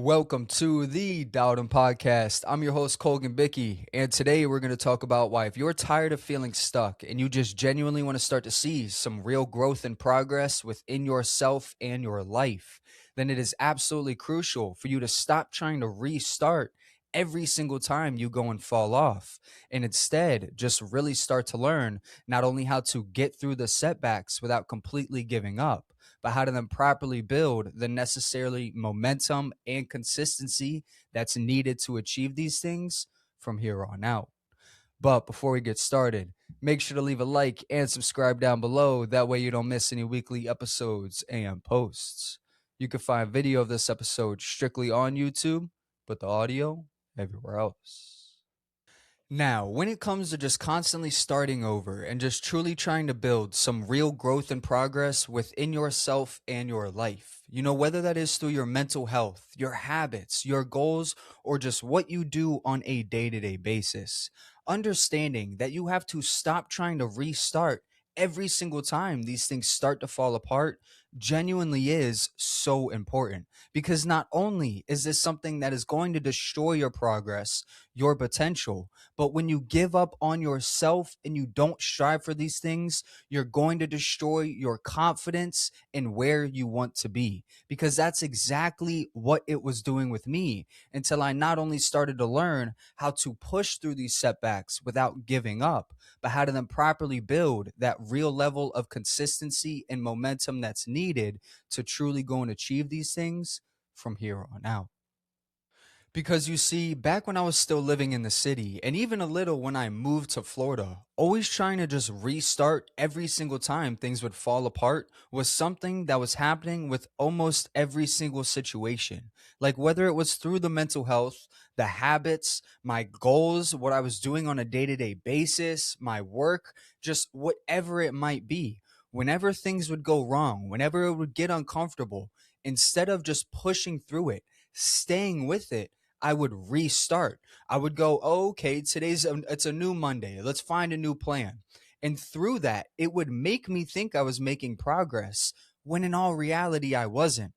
Welcome to the Dowdham Podcast. I'm your host, Colgan Bickey, and today we're going to talk about why if you're tired of feeling stuck and you just genuinely want to start to see some real growth and progress within yourself and your life, then it is absolutely crucial for you to stop trying to restart every single time you go and fall off, and instead just really start to learn not only how to get through the setbacks without completely giving up, but how to then properly build the necessary momentum and consistency that's needed to achieve these things from here on out. But before we get started, make sure to leave a like and subscribe down below. That way you don't miss any weekly episodes and posts. You can find video of this episode strictly on YouTube, but the audio everywhere else. Now, when it comes to just constantly starting over and just truly trying to build some real growth and progress within yourself and your life, whether that is through your mental health, your habits, your goals, or just what you do on a day to day basis, understanding that you have to stop trying to restart every single time these things start to fall apart genuinely is so important, because not only is this something that is going to destroy your progress, your potential, but when you give up on yourself and you don't strive for these things, you're going to destroy your confidence in where you want to be. Because that's exactly what it was doing with me until I not only started to learn how to push through these setbacks without giving up, but how to then properly build that real level of consistency and momentum that's needed to truly go and achieve these things from here on out. Because you see, back when I was still living in the city, and even a little when I moved to Florida, always trying to just restart every single time things would fall apart was something that was happening with almost every single situation. Like whether it was through the mental health, the habits, my goals, what I was doing on a day to day basis, my work, just whatever it might be. Whenever things would go wrong, whenever it would get uncomfortable, instead of just pushing through it, staying with it, I would restart. I would go, oh, okay, it's a new Monday. Let's find a new plan. And through that, it would make me think I was making progress when in all reality I wasn't.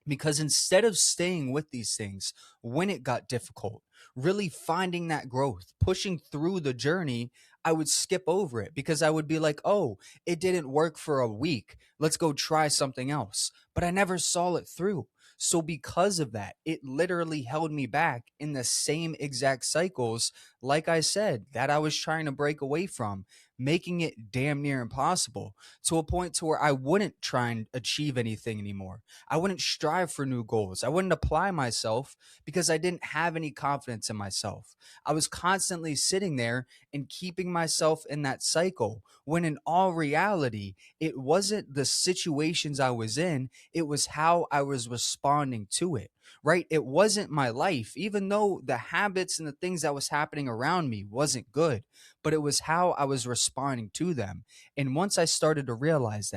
Because instead of staying with these things when it got difficult, really finding that growth, pushing through the journey, I would skip over it because I would be like, oh, it didn't work for a week. Let's go try something else. But I never saw it through. So, because of that, it literally held me back in the same exact cycles, like I said, that I was trying to break away from, making it damn near impossible to a point to where I wouldn't try and achieve anything anymore. I wouldn't strive for new goals. I wouldn't apply myself because I didn't have any confidence in myself. I was constantly sitting there and keeping myself in that cycle when in all reality, it wasn't the situations I was in, it was how I was responding to it. Right? It wasn't my life, even though the habits and the things that was happening around me wasn't good, but it was how I was responding to them. And once I started to realize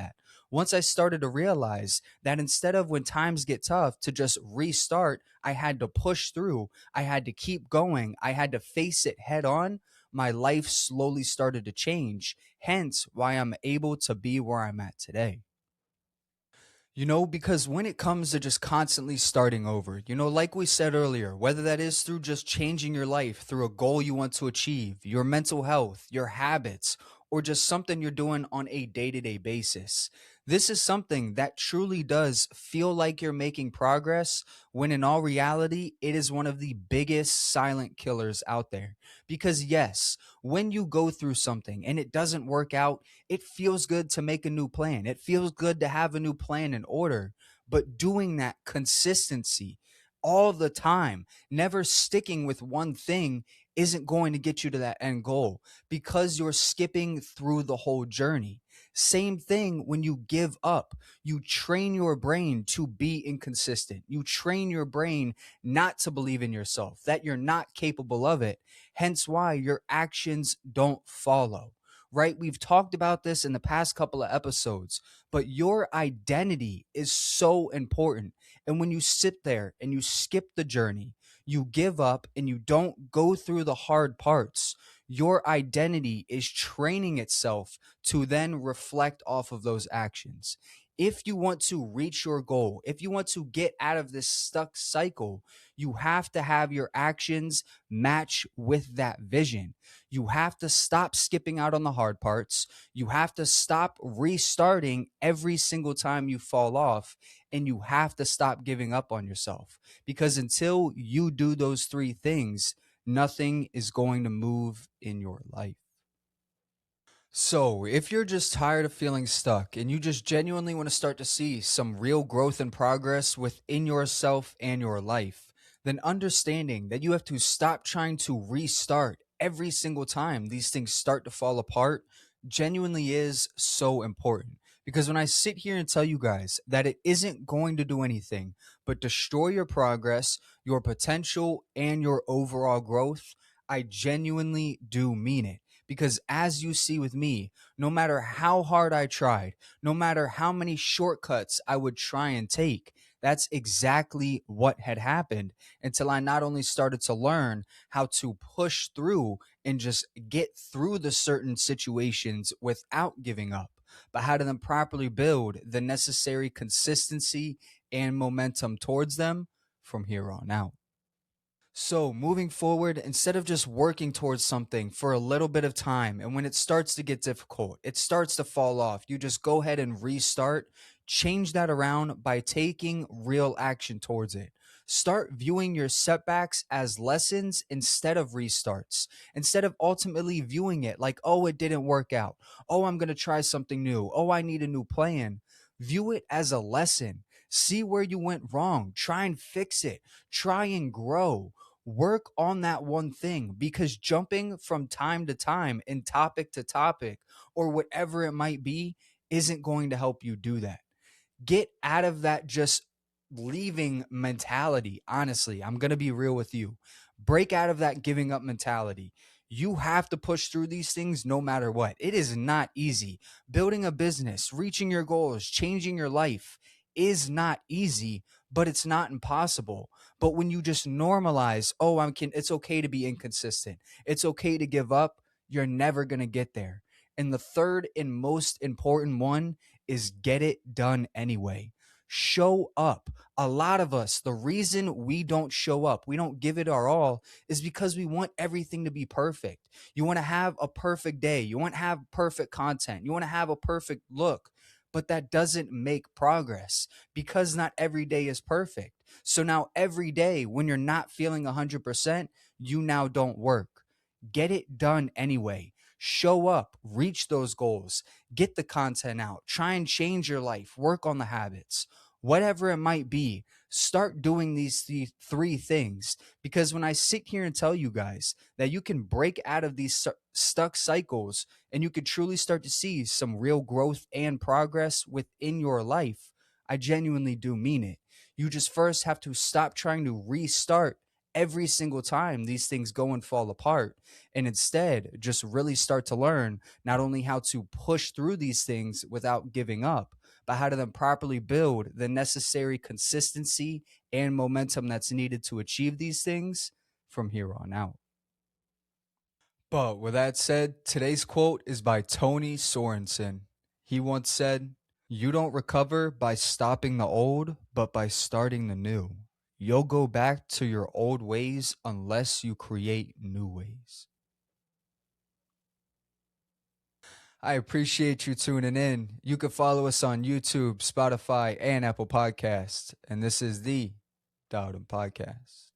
that instead of when times get tough to just restart, I had to push through, I had to keep going, I had to face it head on, my life slowly started to change. Hence why I'm able to be where I'm at today. Because when it comes to just constantly starting over, like we said earlier, whether that is through just changing your life, through a goal you want to achieve, your mental health, your habits, or just something you're doing on a day to day basis, this is something that truly does feel like you're making progress when in all reality, it is one of the biggest silent killers out there. Because, yes, when you go through something and it doesn't work out, it feels good to make a new plan. It feels good to have a new plan in order, but doing that consistency all the time, never sticking with one thing isn't going to get you to that end goal because you're skipping through the whole journey. Same thing when you give up. You train your brain to be inconsistent. You train your brain not to believe in yourself, that you're not capable of it. Hence why your actions don't follow, right? We've talked about this in the past couple of episodes, but your identity is so important. And when you sit there and you skip the journey, you give up and you don't go through the hard parts, your identity is training itself to then reflect off of those actions. If you want to reach your goal, if you want to get out of this stuck cycle, you have to have your actions match with that vision. You have to stop skipping out on the hard parts. You have to stop restarting every single time you fall off. And you have to stop giving up on yourself. Because until you do those three things, nothing is going to move in your life. So, if you're just tired of feeling stuck and you just genuinely want to start to see some real growth and progress within yourself and your life, then understanding that you have to stop trying to restart every single time these things start to fall apart genuinely is so important. Because when I sit here and tell you guys that it isn't going to do anything but destroy your progress, your potential, and your overall growth, I genuinely do mean it. Because as you see with me, no matter how hard I tried, no matter how many shortcuts I would try and take, that's exactly what had happened until I not only started to learn how to push through and just get through the certain situations without giving up, but how to then properly build the necessary consistency and momentum towards them from here on out. So, moving forward, instead of just working towards something for a little bit of time, and when it starts to get difficult, it starts to fall off, you just go ahead and restart, change that around by taking real action towards it. Start viewing your setbacks as lessons instead of restarts. Instead of ultimately viewing it like, oh, it didn't work out. Oh, I'm going to try something new. Oh, I need a new plan. View it as a lesson. See where you went wrong. Try and fix it. Try and grow. Work on that one thing, because jumping from time to time and topic to topic or whatever it might be isn't going to help you do that. Get out of that just leaving mentality. Honestly, I'm going to be real with you. Break out of that giving up mentality. You have to push through these things no matter what. It is not easy. Building a business, reaching your goals, changing your life is not easy, but it's not impossible. But when you just normalize, oh, it's okay to be inconsistent. It's okay to give up. You're never going to get there. And the third and most important one is get it done anyway. Show up. A lot of us, the reason we don't show up, we don't give it our all, is because we want everything to be perfect. You want to have a perfect day. You want to have perfect content. You want to have a perfect look. But that doesn't make progress, because not every day is perfect. So now every day when you're not feeling 100%, you now don't work. Get it done anyway. Show up, reach those goals, get the content out, try and change your life, work on the habits, whatever it might be. Start doing these three things, because when I sit here and tell you guys that you can break out of these stuck cycles and you can truly start to see some real growth and progress within your life, I genuinely do mean it. You just first have to stop trying to restart every single time these things go and fall apart, and instead just really start to learn not only how to push through these things without giving up, but how to then properly build the necessary consistency and momentum that's needed to achieve these things from here on out. But with that said, today's quote is by Tony Sorensen. He once said, "You don't recover by stopping the old, but by starting the new. You'll go back to your old ways unless you create new ways." I appreciate you tuning in. You can follow us on YouTube, Spotify, and Apple Podcasts. And this is the Dowden Podcast.